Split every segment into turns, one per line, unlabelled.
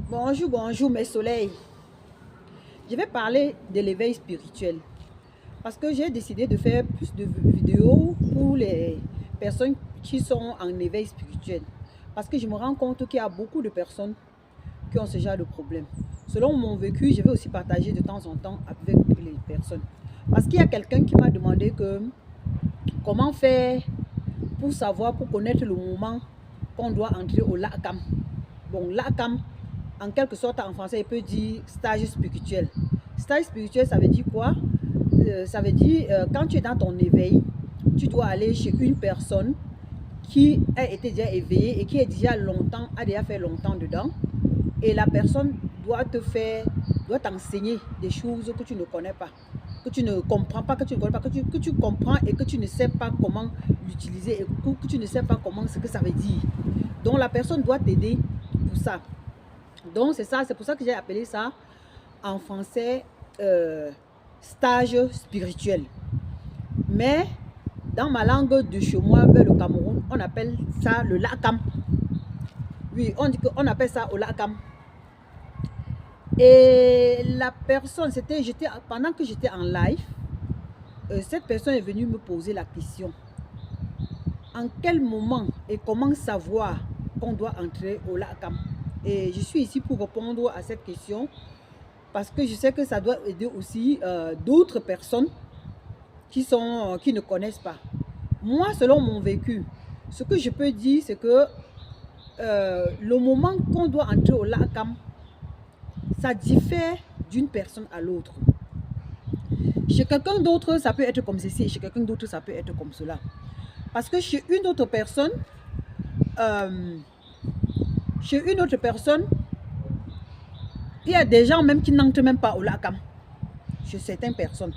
Bonjour, bonjour mes soleils. Je vais parler de l'éveil spirituel parce que j'ai décidé de faire plus de vidéos pour les personnes qui sont en éveil spirituel. Parce que je me rends compte qu'il y a beaucoup de personnes qui ont ce genre de problème. Selon mon vécu, je vais aussi partager de temps en temps avec les personnes. Parce qu'il y a quelqu'un qui m'a demandé comment faire pour savoir, pour connaître le moment qu'on doit entrer au Lakam. Bon, Lakam, en quelque sorte, en français, il peut dire stage spirituel. Stage spirituel, ça veut dire quoi? Ça veut dire, quand tu es dans ton éveil, tu dois aller chez une personne qui a été déjà éveillée et qui est a déjà fait longtemps dedans. Et la personne doit t'enseigner des choses que tu ne connais pas, que tu ne comprends pas, que tu ne connais pas, que tu comprends et que tu ne sais pas comment l'utiliser et que tu ne sais pas ce que ça veut dire. Donc la personne doit t'aider pour ça. Donc c'est ça, c'est pour ça que j'ai appelé ça en français stage spirituel. Mais dans ma langue de chez moi, vers le Cameroun, on appelle ça le Lakam. Oui, on appelle ça au Lakam. Et la personne, pendant que j'étais en live, cette personne est venue me poser la question. En quel moment et comment savoir qu'on doit entrer au Lakam? Et je suis ici pour répondre à cette question parce que je sais que ça doit aider aussi d'autres personnes qui ne connaissent pas. Moi, selon mon vécu, ce que je peux dire, c'est que le moment qu'on doit entrer au Lakam, ça diffère d'une personne à l'autre. Chez quelqu'un d'autre, ça peut être comme ceci, et chez quelqu'un d'autre, ça peut être comme cela. Parce que chez une autre personne, il y a des gens même qui n'entrent même pas au Lakam, chez certaines personnes.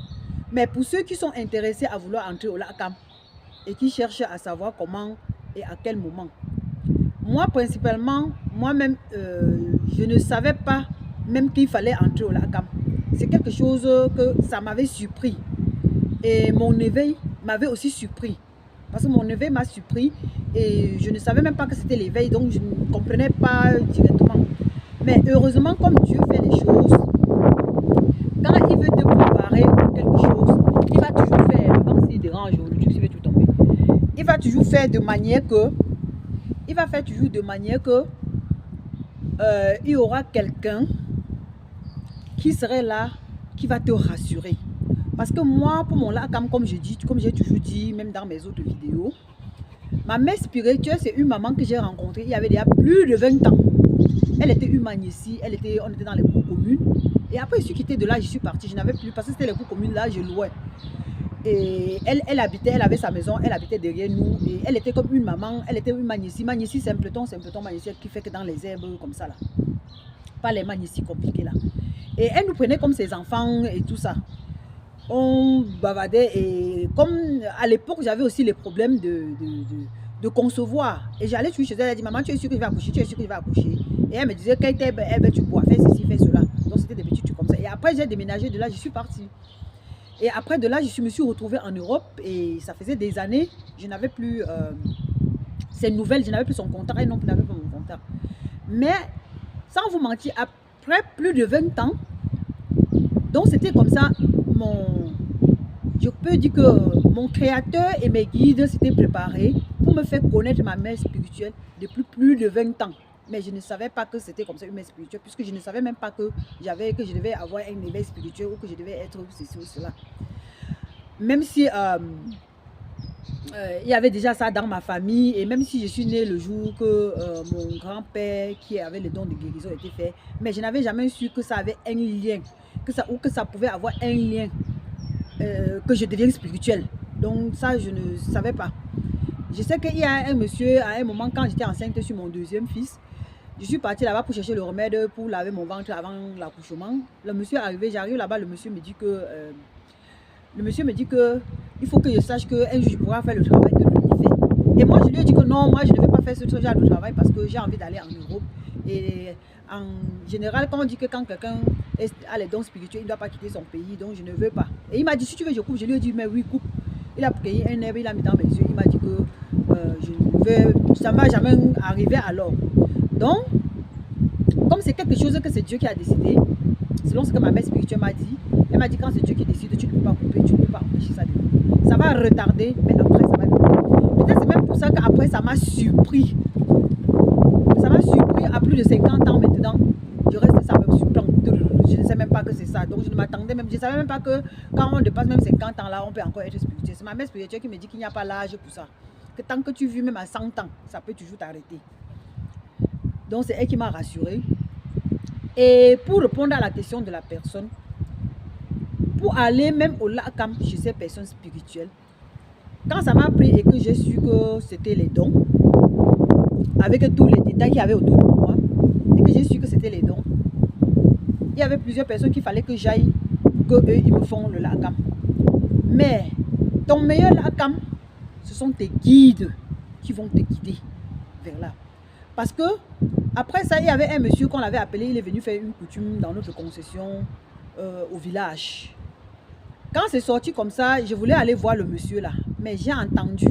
Mais pour ceux qui sont intéressés à vouloir entrer au Lakam et qui cherchent à savoir comment et à quel moment. Moi, principalement, moi-même, je ne savais pas même qu'il fallait entrer au Lakam. C'est quelque chose que ça m'avait surpris. Et mon éveil m'avait aussi surpris. Parce que mon éveil m'a surpris et je ne savais même pas que c'était l'éveil, donc je ne comprenais pas directement. Mais heureusement, comme Dieu fait les choses, quand il veut te préparer pour quelque chose, il va toujours faire, le vent s'il dérange, le truc s'il veut tout tomber. Il va toujours faire de manière que, il y aura quelqu'un qui serait là, qui va te rassurer. Parce que moi, pour mon Lakam, comme j'ai toujours dit, même dans mes autres vidéos, ma mère spirituelle, c'est une maman que j'ai rencontrée il y avait déjà plus de 20 ans. Elle était humaine ici, on était dans les cours communes. Et après, je suis quittée de là, je suis partie. Je n'avais plus, parce que c'était les cours communes là, je louais. Et elle avait sa maison, elle habitait derrière nous. Et elle était comme une maman, elle était une magnésie. Magnésie, simpleton, magnésie qui fait que dans les herbes comme ça là. Pas les magnésies compliquées là. Et elle nous prenait comme ses enfants et tout ça. On bavardait et comme à l'époque j'avais aussi les problèmes de concevoir. Et j'allais chez elle, elle dit maman tu es sûre que je vais accoucher, tu es sûre que je vais accoucher. Et elle me disait tu pourras faire ceci, faire cela. Donc c'était des petits trucs comme ça. Et après j'ai déménagé de là, je suis partie. Et après de là, me suis retrouvée en Europe et ça faisait des années, je n'avais plus ces nouvelles, je n'avais plus son contact, elle non plus n'avait pas mon contact. Mais sans vous mentir, après plus de 20 ans, donc c'était comme ça, je peux dire que mon créateur et mes guides s'étaient préparés pour me faire connaître ma mère spirituelle depuis plus de 20 ans. Mais je ne savais pas que c'était comme ça une mère spirituelle, puisque je ne savais même pas que je devais avoir un éveil spirituel ou que je devais être ceci ou cela. Même si il y avait déjà ça dans ma famille, et même si je suis née le jour que mon grand-père qui avait le don de guérison était fait, mais je n'avais jamais su que ça avait un lien, que ça pouvait avoir un lien, que je devienne spirituel. Donc ça, je ne savais pas. Je sais qu'il y a un monsieur, à un moment, quand j'étais enceinte sur mon deuxième fils, je suis partie là-bas pour chercher le remède pour laver mon ventre avant l'accouchement. Le monsieur est arrivé, j'arrive là-bas, le monsieur me dit que il faut que je sache qu'un jour je pourrai faire le travail que lui fait. Et moi, je lui ai dit que non, moi je ne vais pas faire ce genre de travail parce que j'ai envie d'aller en Europe. Et en général, quand on dit que quand quelqu'un a les dons spirituels, il ne doit pas quitter son pays, donc je ne veux pas. Et il m'a dit, si tu veux, je coupe. Je lui ai dit, mais oui, coupe. Il a payé un herbe, il a mis dans mes yeux. Il m'a dit que ça ne va jamais arriver alors. Donc, comme c'est quelque chose que c'est Dieu qui a décidé, selon ce que ma mère spirituelle m'a dit, elle m'a dit quand c'est Dieu qui décide, tu ne peux pas couper, tu ne peux pas empêcher ça de venir. Ça va retarder, mais après ça va venir. Peut-être c'est même pour ça qu'après ça m'a surpris. Ça m'a surpris à plus de 50 ans maintenant. Je reste, ça me surprend. Je ne sais même pas que c'est ça. Donc je ne m'attendais même, je ne savais même pas que quand on dépasse même 50 ans là, on peut encore être spirituel. C'est ma mère spirituelle qui me dit qu'il n'y a pas l'âge pour ça. Que tant que tu vis même à 100 ans, ça peut toujours t'arrêter. Donc c'est elle qui m'a rassurée. Et pour répondre à la question de la personne, pour aller même au Lakam chez ces personnes spirituelles, quand ça m'a pris et que j'ai su que c'était les dons, avec tous les détails qu'il y avait autour de moi, et que j'ai su que c'était les dons, il y avait plusieurs personnes qu'il fallait que j'aille pour qu'eux, ils me font le Lakam. Mais ton meilleur Lakam, ce sont tes guides qui vont te guider vers là. Parce que, après ça, il y avait un monsieur qu'on avait appelé, il est venu faire une coutume dans notre concession au village. Quand c'est sorti comme ça, je voulais aller voir le monsieur là, mais j'ai entendu,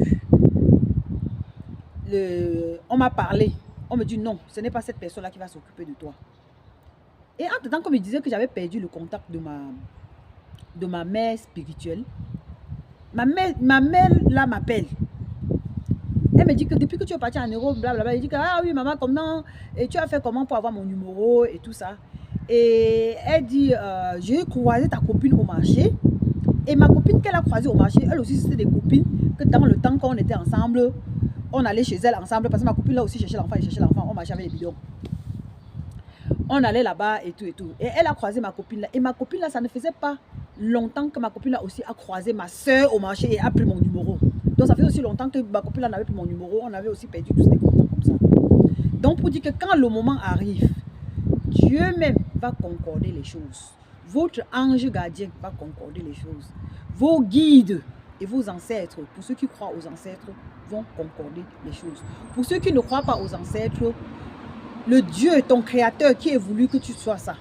on m'a parlé, on me dit non, ce n'est pas cette personne là qui va s'occuper de toi. Et entre temps, comme il disait que j'avais perdu le contact de ma mère spirituelle, ma mère là m'appelle. Elle me dit que depuis que tu es parti en Europe, blablabla, elle dit que ah oui maman, comment, et tu as fait comment pour avoir mon numéro et tout ça. Et elle dit, j'ai croisé ta copine au marché. Et ma copine qu'elle a croisée au marché, elle aussi c'était des copines que dans le temps qu'on était ensemble, on allait chez elle ensemble parce que ma copine là aussi cherchait l'enfant, on marchait avec les bidons. On allait là-bas et tout et tout. Et elle a croisé ma copine là. Et ma copine là, ça ne faisait pas longtemps que ma copine là aussi a croisé ma soeur au marché et a pris mon numéro. Donc ça fait aussi longtemps que ma copine là n'avait plus mon numéro, on avait aussi perdu tous ces contacts comme ça. Donc pour dire que quand le moment arrive, Dieu même va concorder les choses. Votre ange gardien va concorder les choses. Vos guides et vos ancêtres, pour ceux qui croient aux ancêtres, vont concorder les choses. Pour ceux qui ne croient pas aux ancêtres, le Dieu, ton créateur qui a voulu que tu sois ça,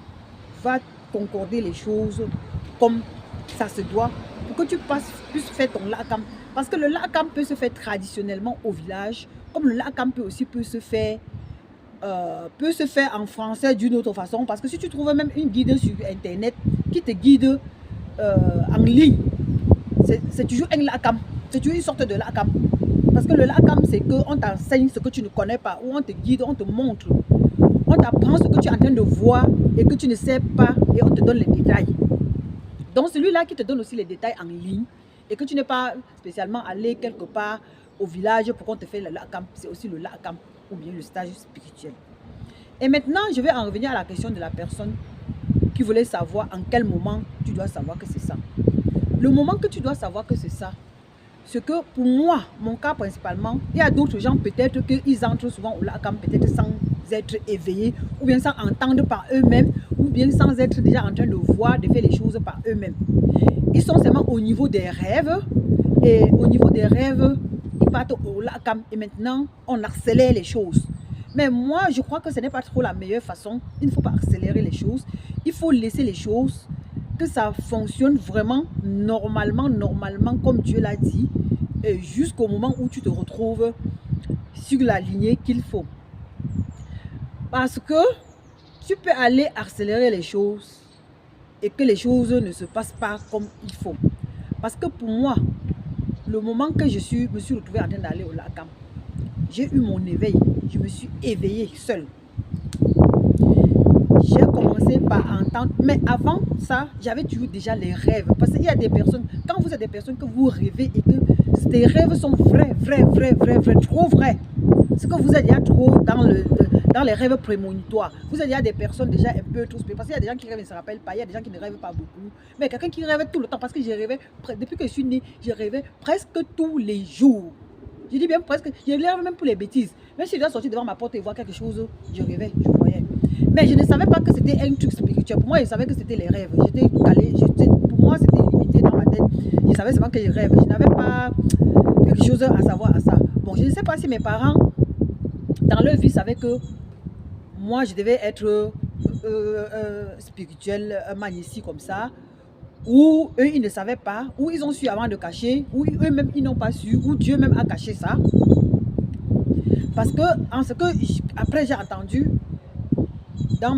va concorder les choses comme ça se doit pour que tu puisses faire ton Lakam. Parce que le Lakam peut se faire traditionnellement au village, comme le Lakam peut se faire en français d'une autre façon. Parce que si tu trouves même une guide sur internet qui te guide en ligne, c'est toujours un Lakam, c'est toujours une sorte de Lakam. Parce que le Lakam, c'est qu'on t'enseigne ce que tu ne connais pas, ou on te guide, on te montre, on t'apprend ce que tu es en train de voir et que tu ne sais pas, et on te donne les détails. Donc celui-là qui te donne aussi les détails en ligne et que tu n'es pas spécialement allé quelque part au village pour qu'on te fasse le Lakam, c'est aussi le Lakam ou bien le stage spirituel. Et maintenant, je vais en revenir à la question de la personne qui voulait savoir en quel moment tu dois savoir que c'est ça. Le moment que tu dois savoir que c'est ça, c'est que pour moi, mon cas principalement, il y a d'autres gens peut-être qu'ils entrent souvent au Lakam peut-être sans être éveillés ou bien sans entendre par eux-mêmes ou bien sans être déjà en train de voir, de faire les choses par eux-mêmes. Ils sont seulement au niveau des rêves et au niveau des rêves, ils partent au Lakam et maintenant on accélère les choses. Mais moi, je crois que ce n'est pas trop la meilleure façon. Il ne faut pas accélérer les choses. Il faut laisser les choses, que ça fonctionne vraiment normalement comme Dieu l'a dit, jusqu'au moment où tu te retrouves sur la lignée qu'il faut. Parce que tu peux aller accélérer les choses et que les choses ne se passent pas comme il faut. Parce que pour moi, le moment que me suis retrouvée en train d'aller au Lakam, j'ai eu mon éveil, je me suis éveillée seule. J'ai commencé par entendre, mais avant ça, j'avais toujours déjà les rêves. Parce qu'il y a des personnes, quand vous êtes des personnes que vous rêvez et que ces rêves sont vrais, trop vrais. Ce que vous êtes déjà trop dans les rêves prémonitoires. Vous êtes déjà des personnes déjà un peu trop spéciales. Parce qu'il y a des gens qui rêvent et ne se rappellent pas, il y a des gens qui ne rêvent pas beaucoup. Mais quelqu'un qui rêve tout le temps, parce que j'ai rêvé, depuis que je suis née, j'ai rêvé presque tous les jours. Je dis bien presque, je rêve même pour les bêtises. Même si je dois sortir devant ma porte et voir quelque chose, je rêvais, je voyais. Mais je ne savais pas que c'était un truc spirituel. Pour moi, je savais que c'était les rêves. J'étais calée, pour moi, c'était limité dans ma tête. Je savais seulement que je rêve. Je n'avais pas quelque chose à savoir à ça. Bon, je ne sais pas si mes parents, dans leur vie, savaient que moi, je devais être spirituel, magnétique comme ça. Ou eux, ils ne savaient pas. Ou ils ont su avant de cacher. Ou eux-mêmes, ils n'ont pas su. Ou Dieu même a caché ça. Parce que, après j'ai entendu, dans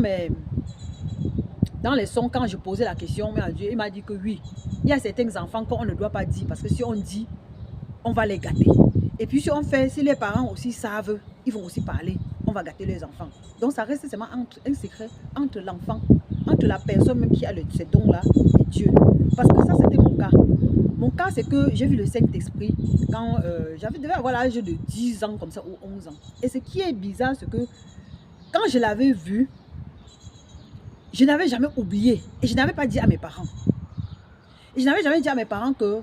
les sons, quand je posais la question à Dieu, il m'a dit que oui, il y a certains enfants qu'on ne doit pas dire parce que si on dit, on va les gâter. Et puis si on fait, si les parents aussi savent, ils vont aussi parler, on va gâter les enfants. Donc ça reste seulement un secret entre l'enfant, entre la personne même qui a ces dons-là et Dieu. Parce que ça, c'était mon cas. Mon cas, c'est que j'ai vu le Saint-Esprit quand devais avoir l'âge de 10 ans comme ça, ou 11 ans. Et ce qui est bizarre, c'est que quand je l'avais vu, je n'avais jamais oublié. Et je n'avais pas dit à mes parents. Et je n'avais jamais dit à mes parents que...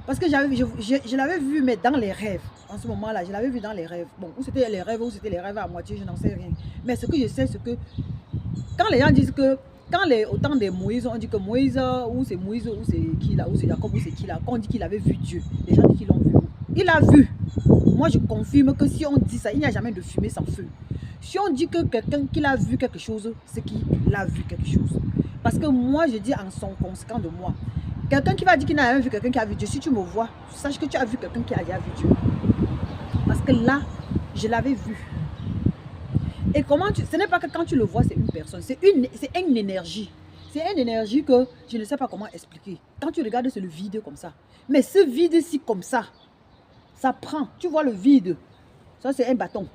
Parce que je l'avais vu, mais dans les rêves. En ce moment-là, je l'avais vu dans les rêves. Bon, où c'était les rêves, où c'était les rêves à moitié, je n'en sais rien. Mais ce que je sais, c'est que quand les gens disent que, au temps de Moïse, on dit que Moïse, ou c'est Moïse, ou c'est qui là, ou c'est Jacob, ou c'est qui là, quand on dit qu'il avait vu Dieu, les gens disent qu'ils l'ont vu. Il a vu. Moi, je confirme que si on dit ça, il n'y a jamais de fumée sans feu. Si on dit que quelqu'un qu'il a vu quelque chose, c'est qu'il a vu quelque chose. Parce que moi, je dis en son conséquent de moi. Quelqu'un qui va dire qu'il n'a jamais vu quelqu'un qui a vu Dieu, si tu me vois, sache que tu as vu quelqu'un qui a déjà vu Dieu. Parce que là, je l'avais vu. Et comment ce n'est pas que quand tu le vois, c'est une personne, c'est une énergie. C'est une énergie que je ne sais pas comment expliquer. Quand tu regardes, c'est le vide comme ça. Mais ce vide-ci comme ça prend. Tu vois le vide, ça c'est un bâton.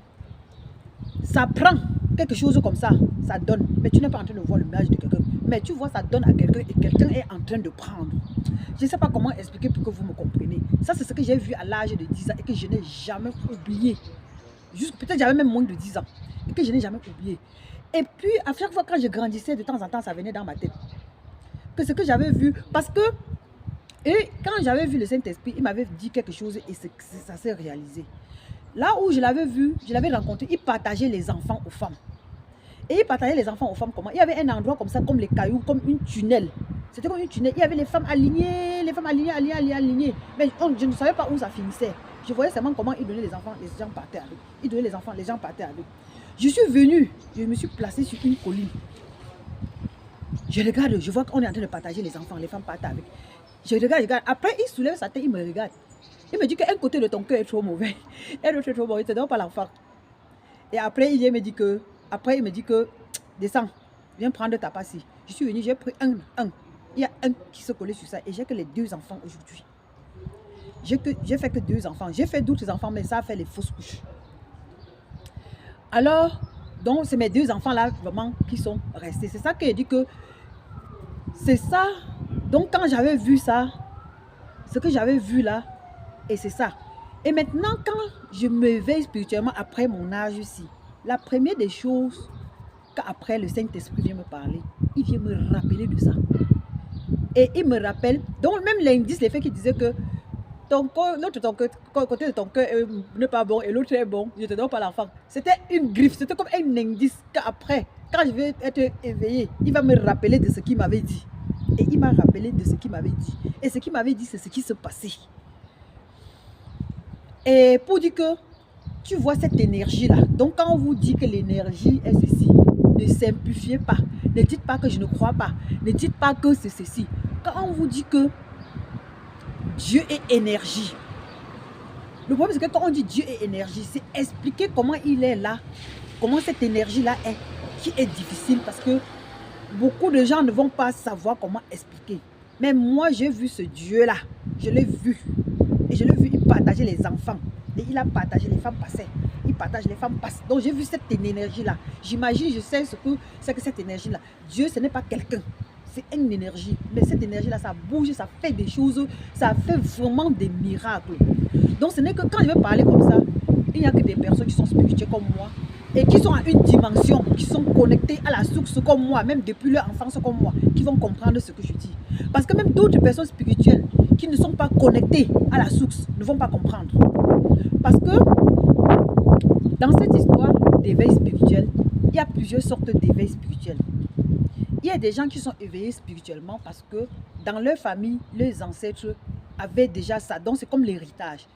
Ça prend quelque chose comme ça donne. Mais tu n'es pas en train de voir le visage de quelqu'un. Mais tu vois, ça donne à quelqu'un et quelqu'un est en train de prendre. Je ne sais pas comment expliquer pour que vous me compreniez. Ça, c'est ce que j'ai vu à l'âge de 10 ans et que je n'ai jamais oublié. Peut-être j'avais même moins de 10 ans et que je n'ai jamais oublié. Et puis, à chaque fois quand je grandissais, de temps en temps, ça venait dans ma tête. Que ce que j'avais vu, parce que et quand j'avais vu le Saint-Esprit, il m'avait dit quelque chose et ça s'est réalisé. Là où je l'avais vu, je l'avais rencontré, il partageait les enfants aux femmes. Et il partageait les enfants aux femmes comment? Il y avait un endroit comme ça, comme les cailloux, comme une tunnel. C'était comme une tunnel. Il y avait les femmes alignées, alignées. Mais je ne savais pas où ça finissait. Je voyais seulement comment il donnait les enfants, les gens partaient avec. Il donnait les enfants, les gens partaient avec. Je suis venue, je me suis placée sur une colline. Je regarde, je vois qu'on est en train de partager les enfants, les femmes partent avec. Je regarde. Après, il soulève sa tête, il me regarde. Il me dit qu'un côté de ton cœur est trop mauvais. Un autre est trop mauvais, il ne te donne pas l'enfant. Et après, il me dit que, descends, viens prendre ta passie. Je suis venue, j'ai pris un. Il y a un qui se collait sur ça et j'ai que les 2 enfants aujourd'hui. J'ai fait que 2 enfants. J'ai fait d'autres enfants, mais ça a fait les fausses couches. Alors, donc, c'est mes 2 enfants-là, vraiment, qui sont restés. C'est ça que j'ai dit que, c'est ça. Donc, quand j'avais vu ça, ce que j'avais vu là, et c'est ça. Et maintenant, quand je m'éveille spirituellement après mon âge ici, la première des choses qu'après le Saint-Esprit vient me parler, il vient me rappeler de ça. Et il me rappelle, donc même l'indice, les faits qui disaient que côté de ton cœur n'est pas bon et l'autre est bon, je ne te donne pas l'enfant. C'était une griffe, c'était comme un indice qu'après, quand je vais être éveillé, il va me rappeler de ce qu'il m'avait dit. Et il m'a rappelé de ce qu'il m'avait dit. Et ce qu'il m'avait dit, c'est ce qui se passait. Et pour dire que tu vois cette énergie-là. Donc quand on vous dit que l'énergie est ceci, ne simplifiez pas. Ne dites pas que je ne crois pas. Ne dites pas que c'est ceci. Quand on vous dit que Dieu est énergie. Le problème, c'est que quand on dit Dieu est énergie, c'est expliquer comment il est là, comment cette énergie-là est, qui est difficile parce que beaucoup de gens ne vont pas savoir comment expliquer. Mais moi, j'ai vu ce Dieu-là. Je l'ai vu. Et je l'ai vu, il partageait les enfants. Et il a partagé, les femmes passaient. Il partage, les femmes passent. Donc, j'ai vu cette énergie-là. J'imagine, je sais ce que c'est que cette énergie-là. Dieu, ce n'est pas quelqu'un. C'est une énergie. Mais cette énergie-là, ça bouge, ça fait des choses. Ça fait vraiment des miracles. Donc, ce n'est que quand je vais parler comme ça, il n'y a que des personnes qui sont spirituelles comme moi. Et qui sont à une dimension, qui sont connectées à la source comme moi, même depuis leur enfance comme moi, qui vont comprendre ce que je dis. Parce que même d'autres personnes spirituelles qui ne sont pas connectées à la source ne vont pas comprendre. Parce que dans cette histoire d'éveil spirituel, il y a plusieurs sortes d'éveil spirituel. Il y a des gens qui sont éveillés spirituellement parce que dans leur famille, leurs ancêtres avaient déjà ça. Donc c'est comme l'héritage.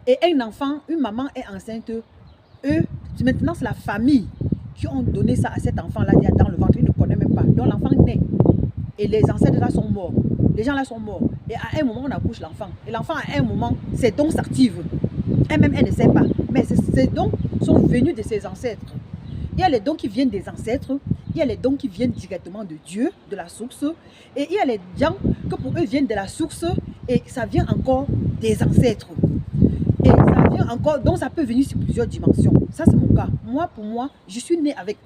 Et un enfant, une maman est enceinte, eux, maintenant c'est la famille qui ont donné ça à cet enfant-là dans le ventre. Il ne connaît même pas. Donc l'enfant naît. Et les ancêtres là sont morts. Les gens là sont morts. Et à un moment, on accouche l'enfant. Et l'enfant, à un moment, ses dons s'activent. Elle-même, elle ne sait pas. Mais ces dons sont venus de ses ancêtres. Il y a les dons qui viennent des ancêtres, il y a les dons qui viennent directement de Dieu, de la source, et il y a les gens que pour eux viennent de la source et ça vient encore des ancêtres. Et ça vient encore, donc ça peut venir sur plusieurs dimensions. Ça c'est mon cas. Moi, pour moi, je suis née avec.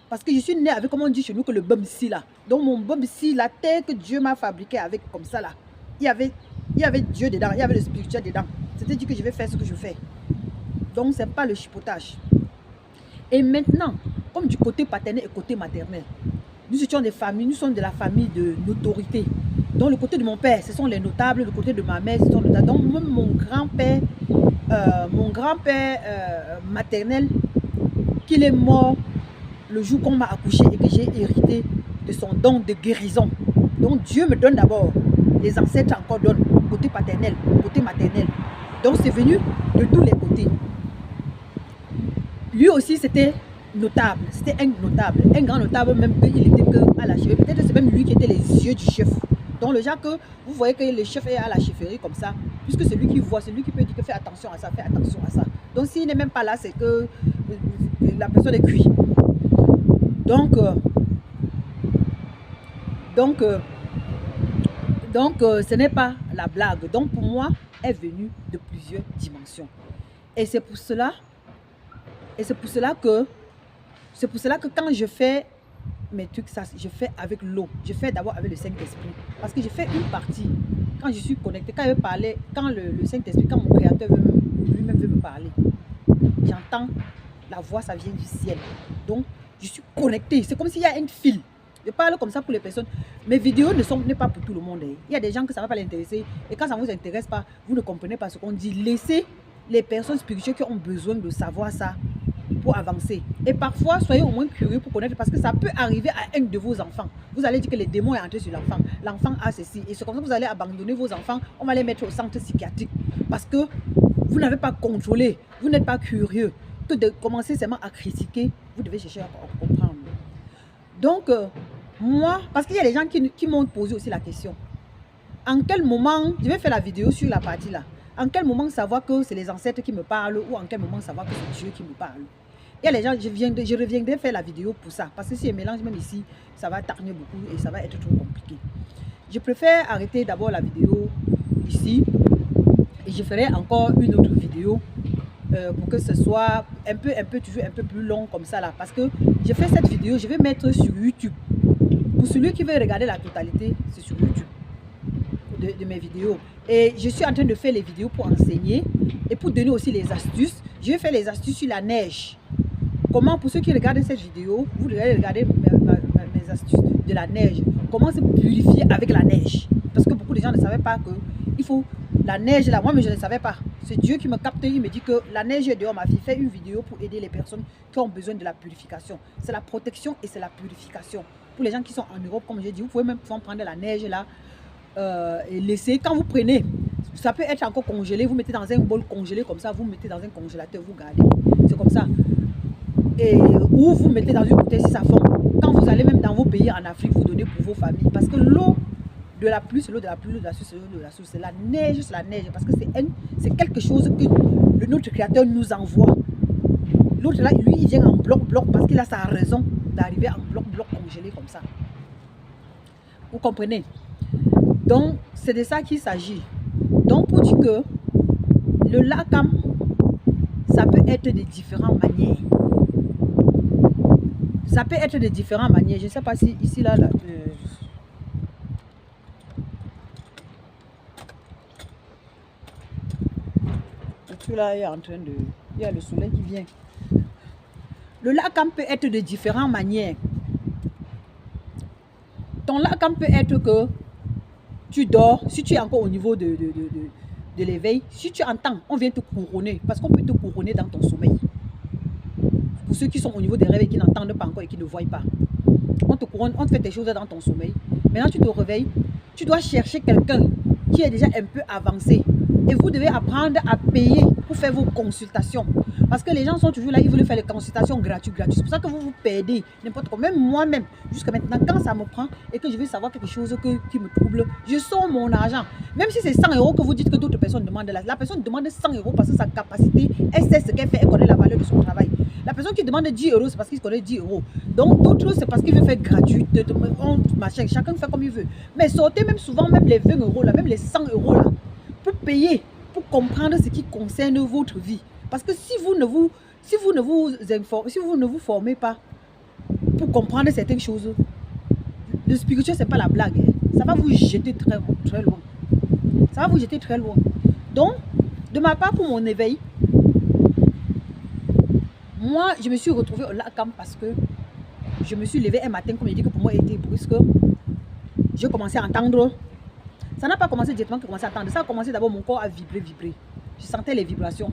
Parce que je suis née avec, comme on dit chez nous, que le bum-si là. Donc mon bum-si, la terre que Dieu m'a fabriquée avec comme ça là. Il y avait Dieu dedans, il y avait le spirituel dedans. C'était dit que je vais faire ce que je fais. Donc c'est pas le chipotage. Et maintenant, comme du côté paternel et côté maternel, nous étions des familles, nous sommes de la famille de l'autorité. Donc le côté de mon père, ce sont les notables, le côté de ma mère, ce sont les notables. Donc même mon grand-père maternel, qu'il est mort le jour qu'on m'a accouché et que j'ai hérité de son don de guérison. Donc Dieu me donne d'abord, les ancêtres encore donnent, côté paternel, côté maternel. Donc c'est venu de tous les côtés. Lui aussi c'était notable, c'était un notable, un grand notable, même qu'il était que à la chefferie. Peut-être c'est même lui qui était les yeux du chef. Donc le genre que vous voyez que le chef est à la chefferie comme ça, puisque c'est lui qui voit, c'est lui qui peut dire que fais attention à ça, fais attention à ça. Donc s'il n'est même pas là, c'est que la personne est cuite. Donc ce n'est pas la blague. Donc pour moi, elle est venue de plusieurs dimensions. Et c'est pour cela que quand je fais mes trucs, ça, je fais avec l'eau. Je fais d'abord avec le Saint-Esprit. Parce que je fais une partie. Quand je suis connectée, quand le Saint-Esprit, quand mon Créateur lui-même veut me parler, j'entends la voix, ça vient du ciel. Donc, je suis connectée. C'est comme s'il y a un fil. Je parle comme ça pour les personnes. Mes vidéos n'est pas pour tout le monde. Il y a des gens que ça ne va pas les intéresser. Et quand ça ne vous intéresse pas, vous ne comprenez pas ce qu'on dit. Laissez les personnes spirituelles qui ont besoin de savoir ça pour avancer. Et parfois, soyez au moins curieux pour connaître, parce que ça peut arriver à un de vos enfants. Vous allez dire que les démons sont entrés sur l'enfant. L'enfant a ceci. Et c'est comme ça que vous allez abandonner vos enfants. On va les mettre au centre psychiatrique. Parce que vous n'avez pas contrôlé. Vous n'êtes pas curieux. Que de commencer seulement à critiquer, vous devez chercher à comprendre. Donc, moi, parce qu'il y a des gens qui m'ont posé aussi la question. En quel moment, je vais faire la vidéo sur la partie là. En quel moment savoir que c'est les ancêtres qui me parlent, ou en quel moment savoir que c'est Dieu qui me parle. Il y a les gens, je reviendrai faire la vidéo pour ça. Parce que si je mélange même ici, ça va tarner beaucoup et ça va être trop compliqué. Je préfère arrêter d'abord la vidéo ici. Et je ferai encore une autre vidéo pour que ce soit toujours un peu plus long comme ça là. Parce que je fais cette vidéo, je vais mettre sur YouTube. Pour celui qui veut regarder la totalité, c'est sur YouTube de mes vidéos. Et je suis en train de faire les vidéos pour enseigner et pour donner aussi les astuces. Je vais faire les astuces sur la neige. Comment, pour ceux qui regardent cette vidéo, vous devez regarder mes astuces de la neige. Comment se purifier avec la neige. Parce que beaucoup de gens ne savaient pas que il faut la neige là. Moi, mais je ne savais pas. C'est Dieu qui me capte. Il me dit que la neige est dehors, ma fille. Fais une vidéo pour aider les personnes qui ont besoin de la purification. C'est la protection et c'est la purification. Pour les gens qui sont en Europe, comme j'ai dit, vous pouvez même prendre la neige là et laisser. Quand vous prenez, ça peut être encore congelé. Vous mettez dans un bol congelé comme ça. Vous mettez dans un congélateur, vous gardez. C'est comme ça. Ou vous mettez dans une bouteille si ça fond. Quand vous allez même dans vos pays en Afrique, vous donnez pour vos familles. Parce que l'eau de la pluie, c'est l'eau de la pluie, l'eau de la source, c'est l'eau de la source. C'est la neige, c'est la neige. Parce que c'est quelque chose que notre Créateur nous envoie. L'autre là, lui, il vient en bloc parce qu'il a sa raison d'arriver en bloc congelé comme ça. Vous comprenez? Donc, c'est de ça qu'il s'agit. Donc, pour dire que le lakam, ça peut être de différentes manières. Ça peut être de différentes manières. Je ne sais pas si ici, là et là, il est en train de... Il y a le soleil qui vient. Le lakam peut être de différentes manières. Ton lakam peut être que tu dors, si tu es encore au niveau de l'éveil, si tu entends, on vient te couronner, parce qu'on peut te couronner dans ton sommeil. Pour ceux qui sont au niveau des rêves et qui n'entendent pas encore et qui ne voient pas. On te couronne, on te fait des choses dans ton sommeil. Maintenant, tu te réveilles, tu dois chercher quelqu'un qui est déjà un peu avancé. Et vous devez apprendre à payer pour faire vos consultations. Parce que les gens sont toujours là, ils veulent faire les consultations gratuites. C'est pour ça que vous vous perdez n'importe quoi. Même moi-même, jusqu'à maintenant, quand ça me prend et que je veux savoir quelque chose qui me trouble, je sors mon argent. Même si c'est 100 € que vous dites que d'autres personnes demandent, la personne demande 100 € parce que sa capacité, elle sait ce qu'elle fait, elle connaît la valeur de son travail. La personne qui demande 10 euros, c'est parce qu'il connaît 10 euros. Donc, d'autres, c'est parce qu'il veut faire gratuit. Machin, chacun fait comme il veut. Mais sortez même souvent, même les 20 euros, là, même les 100 euros, là, pour payer, pour comprendre ce qui concerne votre vie. Parce que si vous ne vous formez pas pour comprendre certaines choses, le spirituel, c'est pas la blague. Hein. Ça va vous jeter très, très loin. Ça va vous jeter très loin. Donc, de ma part, pour mon éveil, moi, je me suis retrouvée au Lakam parce que je me suis levée un matin, comme je dis que pour moi, il était brusque. J'ai commencé à entendre. Ça n'a pas commencé directement que j'ai commencé à entendre. Ça a commencé d'abord, mon corps à vibrer. Je sentais les vibrations.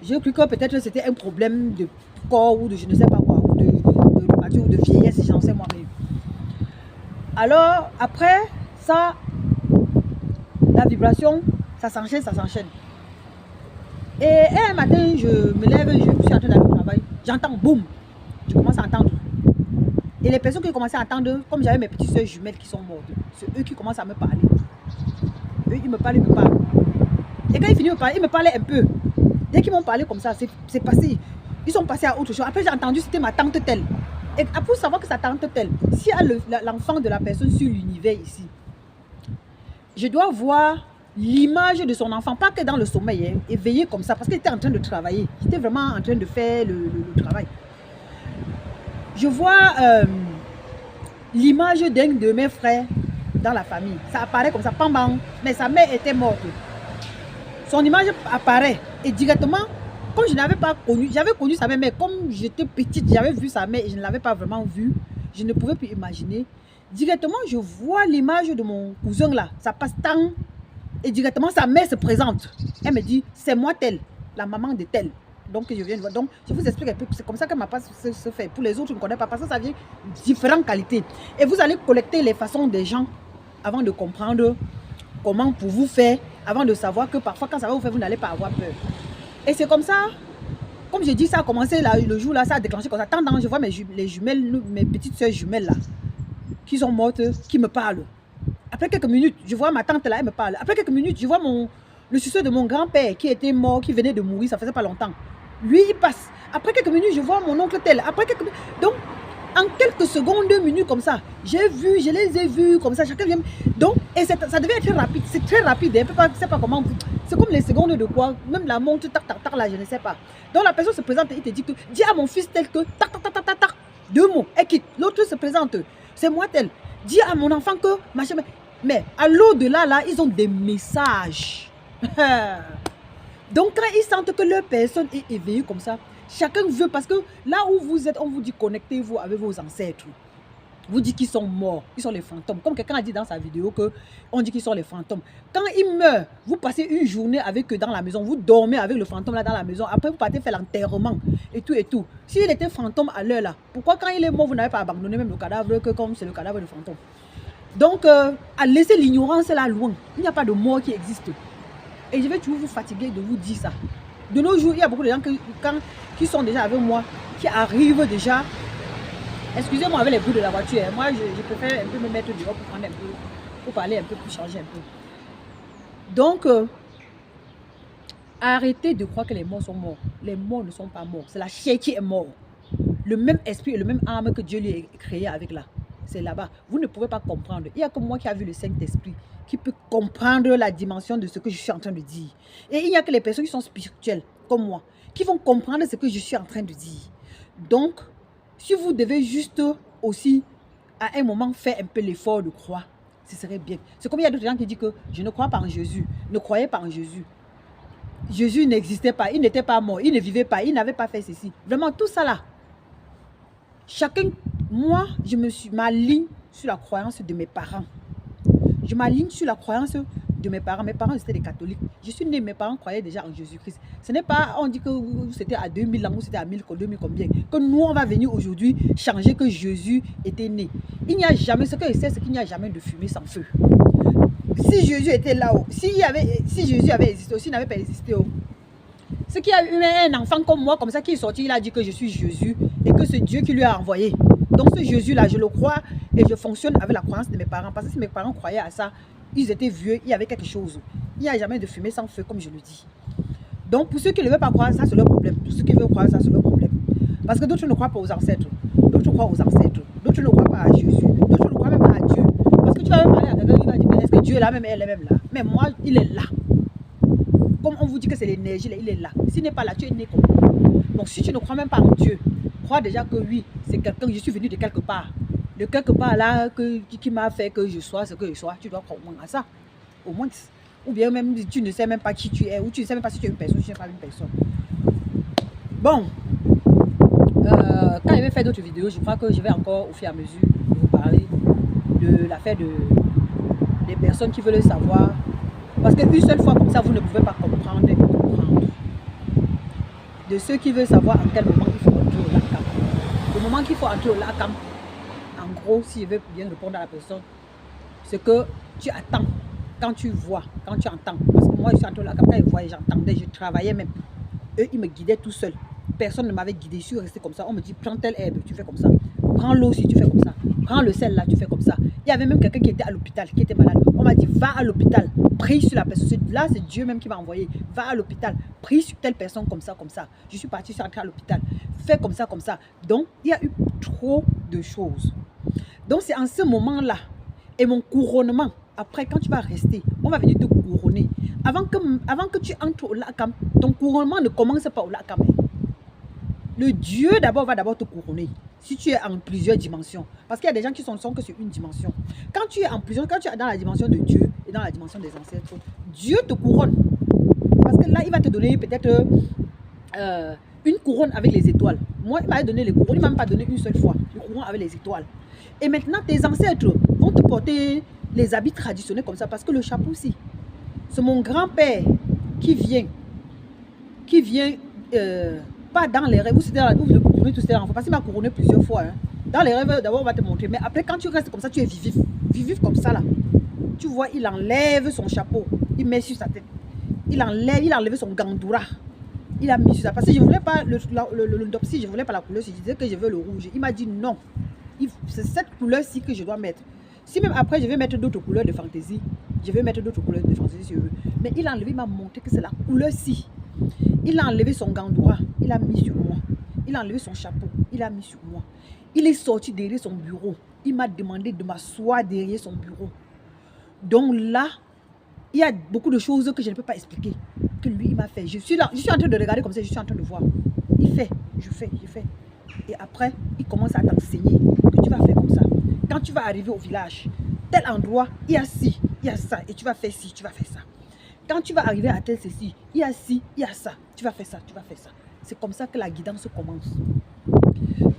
J'ai cru que peut-être c'était un problème de corps ou de je ne sais pas quoi, ou de rhumatisme ou de vieillesse, j'en sais moi-même. Alors, après ça, la vibration, ça s'enchaîne. Et un matin, je me lève, je suis en train d'aller au travail. J'entends boum. Je commence à entendre. Et les personnes qui commençaient à entendre, comme j'avais mes petites soeurs jumelles qui sont mortes, c'est eux qui commencent à me parler. Eux, ils me parlent. Et quand ils finissent de me parler, ils me parlaient un peu. Dès qu'ils m'ont parlé comme ça, c'est passé. Ils sont passés à autre chose. Après, j'ai entendu c'était ma tante telle. Et pour savoir que sa tante telle, s'il y a l'enfant de la personne sur l'univers ici, je dois voir l'image de son enfant, pas que dans le sommeil, hein, éveillé comme ça, parce qu'il était en train de travailler. J'étais vraiment en train de faire le travail. Je vois l'image d'un de mes frères dans la famille. Ça apparaît comme ça, pam bam, mais sa mère était morte. Son image apparaît et directement, comme je n'avais pas connu, j'avais connu sa mère, mais comme j'étais petite, j'avais vu sa mère et je ne l'avais pas vraiment vue, je ne pouvais plus imaginer. Directement, je vois l'image de mon cousin là, ça passe tant. Et directement, sa mère se présente. Elle me dit, c'est moi telle, la maman de telle. Donc, je viens de voir. Donc, je vous explique un peu. C'est comme ça que ma passe se fait. Pour les autres, je ne connais pas. Parce que ça vient de différentes qualités. Et vous allez collecter les façons des gens avant de comprendre comment pour vous faire. Avant de savoir que parfois, quand ça va vous faire, vous n'allez pas avoir peur. Et c'est comme ça. Comme je dis, ça a commencé là, le jour là, ça a déclenché comme ça. Tendance, je vois les jumelles, mes petites soeurs jumelles là, qui sont mortes, qui me parlent. Après quelques minutes, je vois ma tante là, elle me parle. Après quelques minutes, je vois le succès de mon grand-père qui était mort, qui venait de mourir, ça faisait pas longtemps. Lui, il passe. Après quelques minutes, je vois mon oncle tel. Après quelques minutes. Donc, en quelques secondes, 2 minutes comme ça, je les ai vus comme ça, chacun vient. Donc, et ça devait être rapide. C'est très rapide. Je ne sais pas comment. C'est comme les secondes de quoi. Même la montre, tac, tac, tac, là, je ne sais pas. Donc, la personne se présente et il te dit que, dis à mon fils tel que, tac, tac, tac, tac, tac, tac. 2 mots, elle quitte. L'autre se présente. C'est moi tel. Dis à mon enfant que, machin. Mais à l'au-delà, là, ils ont des messages. Donc, quand ils sentent que leur personne est éveillée comme ça, chacun veut, parce que là où vous êtes, on vous dit connectez-vous avec vos ancêtres. Vous dites qu'ils sont morts, ils sont les fantômes. Comme quelqu'un a dit dans sa vidéo qu'on dit qu'ils sont les fantômes. Quand ils meurent, vous passez une journée avec eux dans la maison, vous dormez avec le fantôme là dans la maison, après vous partez faire l'enterrement et tout et tout. S'il était fantôme à l'heure là, pourquoi quand il est mort, vous n'avez pas abandonné même le cadavre que comme c'est le cadavre du fantôme? Donc, à laisser l'ignorance là loin. Il n'y a pas de mort qui existe. Et je vais toujours vous fatiguer de vous dire ça. De nos jours, il y a beaucoup de gens qui sont déjà avec moi, qui arrivent déjà. Excusez-moi avec les bruits de la voiture. Moi, je préfère un peu me mettre dehors pour prendre un peu, pour parler un peu, pour changer un peu. Donc, arrêtez de croire que les morts sont morts. Les morts ne sont pas morts. C'est la chair qui est morte. Le même esprit et le même âme que Dieu lui a créé avec là. C'est là-bas. Vous ne pouvez pas comprendre. Il n'y a que moi qui a vu le Saint-Esprit qui peut comprendre la dimension de ce que je suis en train de dire. Et il n'y a que les personnes qui sont spirituelles, comme moi, qui vont comprendre ce que je suis en train de dire. Donc, si vous devez juste aussi, à un moment, faire un peu l'effort de croire, ce serait bien. C'est comme il y a d'autres gens qui disent que je ne crois pas en Jésus. Ne croyez pas en Jésus. Jésus n'existait pas. Il n'était pas mort. Il ne vivait pas. Il n'avait pas fait ceci. Vraiment, tout ça là. Chacun, moi, je m'aligne sur la croyance de mes parents. Je m'aligne sur la croyance de mes parents. Mes parents étaient des catholiques. Je suis née, mes parents croyaient déjà en Jésus-Christ. Ce n'est pas, on dit que c'était à 2000 ans ou c'était à 1000, 2000 combien. Que nous, on va venir aujourd'hui changer que Jésus était né. Il n'y a jamais, ce que je sais, c'est qu'il n'y a jamais de fumée sans feu. Si Jésus était là-haut, si Jésus avait existé aussi, il n'avait pas existé. Ce qui a eu un enfant comme moi, comme ça, qui est sorti, il a dit que je suis Jésus et que c'est Dieu qui lui a envoyé. Donc ce Jésus-là, je le crois et je fonctionne avec la croyance de mes parents. Parce que si mes parents croyaient à ça, ils étaient vieux, il y avait quelque chose. Il n'y a jamais de fumée sans feu, comme je le dis. Donc pour ceux qui ne veulent pas croire, ça c'est leur problème. Pour ceux qui veulent croire, ça c'est leur problème. Parce que d'autres ne croient pas aux ancêtres. D'autres croient aux ancêtres. D'autres ne croient pas à Jésus. D'autres ne croient même pas à Dieu. Parce que tu vas même parler à quelqu'un qui va dire, est-ce que Dieu est là même, elle est même là. Mais moi, il est là. Comme on vous dit que c'est l'énergie, il est là. S'il n'est pas là, tu es né comme. Donc si tu ne crois même pas en Dieu, crois déjà que oui, c'est quelqu'un, je suis venu de quelque part. De quelque part là, qui m'a fait que je sois ce que je sois. Tu dois croire au moins à ça. Au moins. Ou bien même tu ne sais même pas qui tu es. Ou tu ne sais même pas si tu es une personne ou si tu n'es pas une personne. Bon. Quand je vais faire d'autres vidéos, je crois que je vais encore au fur et à mesure vous parler de l'affaire des personnes qui veulent savoir. Parce qu'une seule fois comme ça, vous ne pouvez pas comprendre et comprendre. De ceux qui veulent savoir en quel moment il faut entrer au LACAM. Le moment qu'il faut entrer au LACAM, en gros, si je veux bien répondre à la personne, c'est que tu attends. Quand tu vois, quand tu entends. Parce que moi, je suis entré au LACAM, quand je voyais, j'entendais, je travaillais même. Eux, ils me guidaient tout seuls. Personne ne m'avait guidé, je suis resté comme ça. On me dit, prends telle herbe, tu fais comme ça. Prends l'eau si tu fais comme ça. Prends le sel là, tu fais comme ça. Il y avait même quelqu'un qui était à l'hôpital, qui était malade. On m'a dit, va à l'hôpital, prie sur la personne. Là, c'est Dieu même qui m'a envoyé. Va à l'hôpital, prie sur telle personne comme ça, comme ça. Je suis partie, je suis entrée à l'hôpital. Fais comme ça, comme ça. Donc, il y a eu trop de choses. Donc, c'est en ce moment-là. Et mon couronnement, après, quand tu vas rester, on va venir te couronner. Avant que tu entres au LACAM, ton couronnement ne commence pas au LACAM. Le Dieu d'abord va d'abord te couronner. Si tu es en plusieurs dimensions. Parce qu'il y a des gens qui sont que sur une dimension. Quand tu es en plusieurs, quand tu es dans la dimension de Dieu et dans la dimension des ancêtres, Dieu te couronne. Parce que là, il va te donner peut-être une couronne avec les étoiles. Moi, il m'a donné les couronnes. Il ne m'a pas donné une seule fois. Le couronne avec les étoiles. Et maintenant, tes ancêtres vont te porter les habits traditionnels comme ça. Parce que le chapeau aussi, c'est mon grand-père qui vient pas dans les rêves, vous parce qu'il m'a couronné plusieurs fois. Hein. Dans les rêves, d'abord, on va te montrer. Mais après, quand tu restes comme ça, tu es vivif. Vivif comme ça, là. Tu vois, il enlève son chapeau. Il met sur sa tête. Il a enlevé son gandoura. Il a mis sur ça. Parce que je ne voulais pas le Ndopsi, je ne voulais pas la couleur. Je disais que je veux le rouge. Il m'a dit non. C'est cette couleur-ci que je dois mettre. Si même après, je vais mettre d'autres couleurs de fantaisie, je vais mettre d'autres couleurs de fantaisie si je veux. Mais il a enlevé, il m'a montré que c'est la couleur-ci. Il a enlevé son gandoura, il a mis sur moi. Il a enlevé son chapeau, il a mis sur moi. Il est sorti derrière son bureau. Il m'a demandé de m'asseoir derrière son bureau. Donc là, il y a beaucoup de choses que je ne peux pas expliquer. Que lui, il m'a fait. Je suis là, je suis en train de regarder comme ça, je suis en train de voir. Il fait, je fais. Et après, il commence à t'enseigner que tu vas faire comme ça. Quand tu vas arriver au village, tel endroit, il y a ci, il y a ça. Et tu vas faire ci, tu vas faire ça. Quand tu vas arriver à tel ceci, il y a ci, il y a ça. Tu vas faire ça, tu vas faire ça. C'est comme ça que la guidance commence.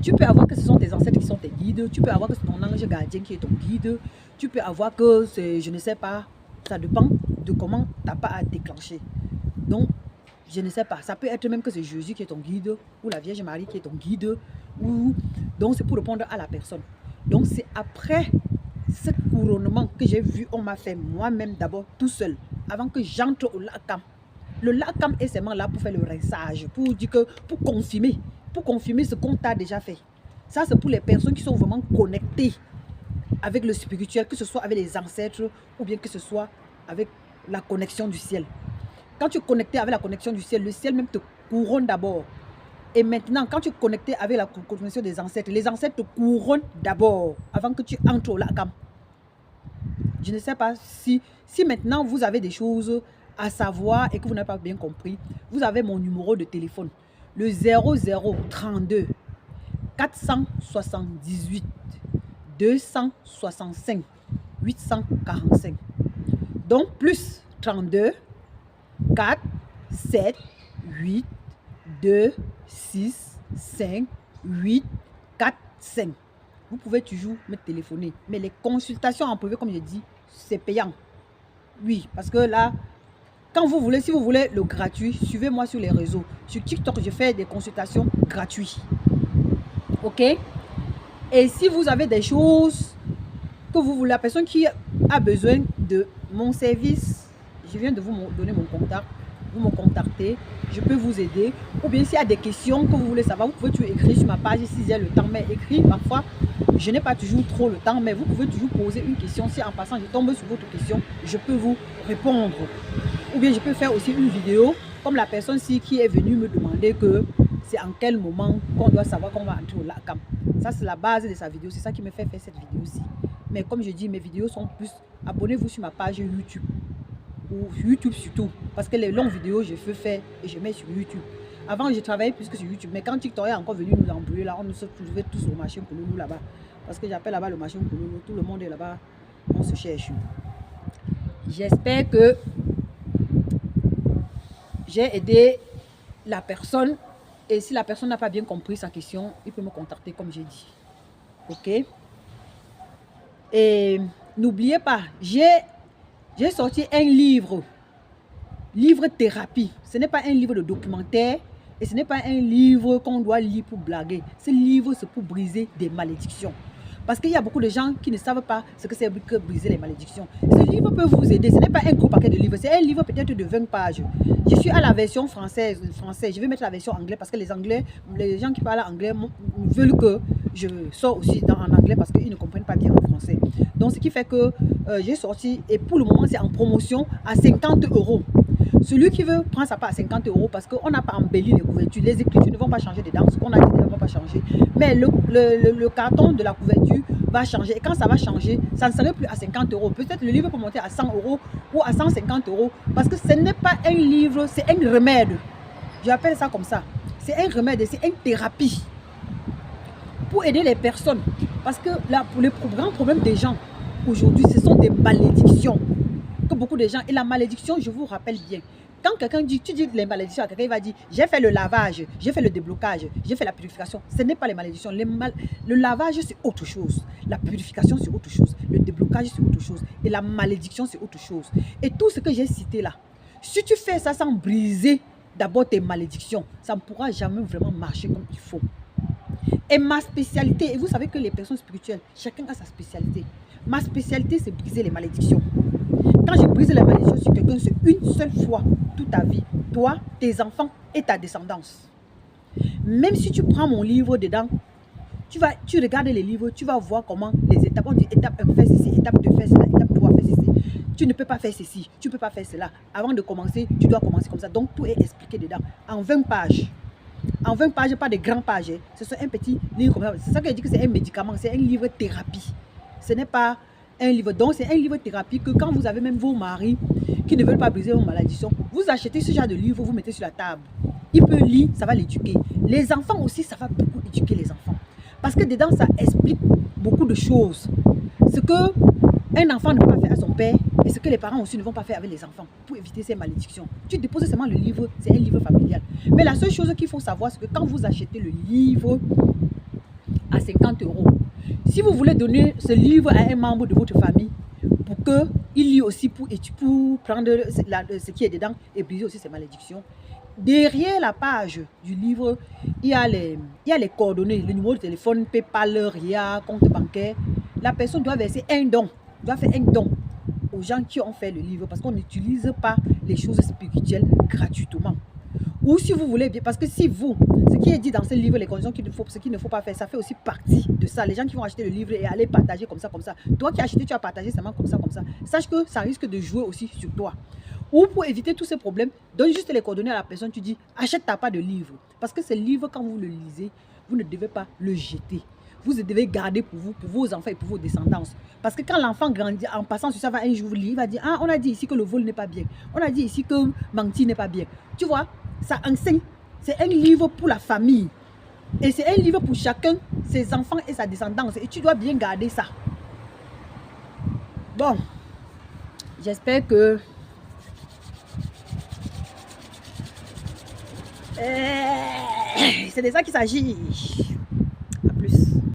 Tu peux avoir que ce sont tes ancêtres qui sont tes guides. Tu peux avoir que c'est ton ange gardien qui est ton guide. Tu peux avoir que c'est, je ne sais pas, ça dépend de comment tu n'as pas à déclencher. Donc, je ne sais pas. Ça peut être même que c'est Jésus qui est ton guide ou la Vierge Marie qui est ton guide. Donc, c'est pour répondre à la personne. Donc, c'est après ce couronnement que j'ai vu, on m'a fait moi-même d'abord tout seul. Avant que j'entre au LACAM. Le LACAM est seulement là pour faire le rinçage, pour dire que, pour confirmer ce qu'on t'a déjà fait. Ça, c'est pour les personnes qui sont vraiment connectées avec le spirituel, que ce soit avec les ancêtres ou bien que ce soit avec la connexion du ciel. Quand tu es connecté avec la connexion du ciel, le ciel même te couronne d'abord. Et maintenant, quand tu es connecté avec la connexion des ancêtres, les ancêtres te couronnent d'abord avant que tu entres au LACAM. Je ne sais pas si maintenant vous avez des choses à savoir et que vous n'avez pas bien compris. Vous avez mon numéro de téléphone, le 0032 478 265 845. Donc plus 32 4 7 8 2 6 5 8 4 5. Vous pouvez toujours me téléphoner. Mais les consultations en privé, comme je dis, c'est payant. Oui, parce que là, quand vous voulez, si vous voulez le gratuit, suivez-moi sur les réseaux. Sur TikTok, je fais des consultations gratuites. Ok? Et si vous avez des choses que vous voulez, la personne qui a besoin de mon service, je viens de vous donner mon contact. Vous me contactez, je peux vous aider. Ou bien s'il y a des questions que vous voulez savoir, vous pouvez toujours écrire sur ma page si j'ai le temps. Mais écrire, parfois, je n'ai pas toujours trop le temps, mais vous pouvez toujours poser une question. Si en passant, je tombe sur votre question, je peux vous répondre. Ou bien je peux faire aussi une vidéo, comme la personne-ci qui est venue me demander que c'est en quel moment qu'on doit savoir qu'on va entrer au LACAM. Ça, c'est la base de sa vidéo. C'est ça qui me fait faire cette vidéo-ci. Mais comme je dis, mes vidéos sont plus... Abonnez-vous sur ma page YouTube. Ou YouTube surtout. Parce que les longues vidéos, je fais faire et je mets sur YouTube. Avant, je travaillais plus que sur YouTube. Mais quand TikTok est encore venu nous embrouiller, là, on nous se trouvait tous au marché Kouloulou là-bas. Parce que j'appelle là-bas le marché Kouloulou. Tout le monde est là-bas. On se cherche. J'espère que j'ai aidé la personne. Et si la personne n'a pas bien compris sa question, il peut me contacter comme j'ai dit. Ok? Et n'oubliez pas, j'ai sorti un livre. Livre thérapie. Ce n'est pas un livre de documentaire. Et ce n'est pas un livre qu'on doit lire pour blaguer. Ce livre, c'est pour briser des malédictions. Parce qu'il y a beaucoup de gens qui ne savent pas ce que c'est que briser les malédictions. Ce livre peut vous aider. Ce n'est pas un gros paquet de livres. C'est un livre peut-être de 20 pages. Je suis à la version française. Je vais mettre la version anglaise parce que les Anglais, les gens qui parlent anglais veulent que je sors aussi en anglais parce qu'ils ne comprennent pas bien le français. Donc, ce qui fait que j'ai sorti, et pour le moment, c'est en promotion à 50 €. Celui qui veut prendre sa part à 50 € parce qu'on n'a pas embelli les couvertures. Les écritures ne vont pas changer dedans. Ce qu'on a dit ne va pas changer. Mais le carton de la couverture va changer. Et quand ça va changer, ça ne serait plus à 50 €. Peut-être le livre peut monter à 100 € ou à 150 €. Parce que ce n'est pas un livre, c'est un remède. J'appelle ça comme ça. C'est un remède, c'est une thérapie. Pour aider les personnes. Parce que là, pour le grand problème des gens, aujourd'hui, ce sont des malédictions. Que beaucoup de gens, et la malédiction, je vous rappelle bien, quand quelqu'un dit, tu dis les malédictions à quelqu'un, il va dire, j'ai fait le lavage, j'ai fait le déblocage, j'ai fait la purification. Ce n'est pas les malédictions. Le lavage, c'est autre chose. La purification, c'est autre chose. Le déblocage, c'est autre chose. Et la malédiction, c'est autre chose. Et tout ce que j'ai cité là, si tu fais ça sans briser d'abord tes malédictions, ça ne pourra jamais vraiment marcher comme il faut. Et ma spécialité, et vous savez que les personnes spirituelles, chacun a sa spécialité. Ma spécialité, c'est briser les malédictions. Quand je brise les malédictions sur quelqu'un, c'est une seule fois toute ta vie. Toi, tes enfants et ta descendance. Même si tu prends mon livre dedans, tu regardes les livres, tu vas voir comment les étapes, on dit étape 1, fais ceci, étape 2, fais cela, étape 3, fais ceci. Tu ne peux pas faire ceci, tu ne peux pas faire cela. Avant de commencer, tu dois commencer comme ça. Donc, tout est expliqué dedans, en 20 pages. En 20 pages, pas de grandes pages. Ce sont un petit livre comme ça. C'est ça que je dis que c'est un médicament, c'est un livre thérapie. Ce n'est pas un livre. Donc, c'est un livre thérapie que quand vous avez même vos maris qui ne veulent pas briser vos malédictions, vous achetez ce genre de livre, vous mettez sur la table. Il peut lire, ça va l'éduquer. Les enfants aussi, ça va beaucoup éduquer les enfants. Parce que dedans, ça explique beaucoup de choses. Ce qu'un enfant ne peut pas faire à son père et ce que les parents aussi ne vont pas faire avec les enfants pour éviter ces malédictions. Tu déposes seulement le livre, c'est un livre familial. Mais la seule chose qu'il faut savoir, c'est que quand vous achetez le livre à 50 €, si vous voulez donner ce livre à un membre de votre famille pour qu'il lit aussi pour prendre ce qui est dedans et briser aussi ses malédictions, derrière la page du livre, il y a les coordonnées, le numéro de téléphone, PayPal, RIA, compte bancaire. La personne doit verser un don, doit faire un don aux gens qui ont fait le livre parce qu'on n'utilise pas les choses spirituelles gratuitement. Ou si vous voulez bien, parce que si vous, ce qui est dit dans ce livre, les conditions qu'il faut, ce qu'il ne faut pas faire, ça fait aussi partie de ça. Les gens qui vont acheter le livre et aller partager comme ça, comme ça. Toi qui as acheté, tu as partagé seulement comme ça, comme ça. Sache que ça risque de jouer aussi sur toi. Ou pour éviter tous ces problèmes, donne juste les coordonnées à la personne, tu dis, achète ta part de livre. Parce que ce livre, quand vous le lisez, vous ne devez pas le jeter. Vous le devez garder pour vous, pour vos enfants et pour vos descendances. Parce que quand l'enfant grandit, en passant sur ça, va un jour lire, il va dire, ah, on a dit ici que le vol n'est pas bien. On a dit ici que mentir n'est pas bien. Tu vois, ça enseigne. C'est un livre pour la famille. Et c'est un livre pour chacun, ses enfants et sa descendance. Et tu dois bien garder ça. Bon, j'espère que... c'est de ça qu'il s'agit.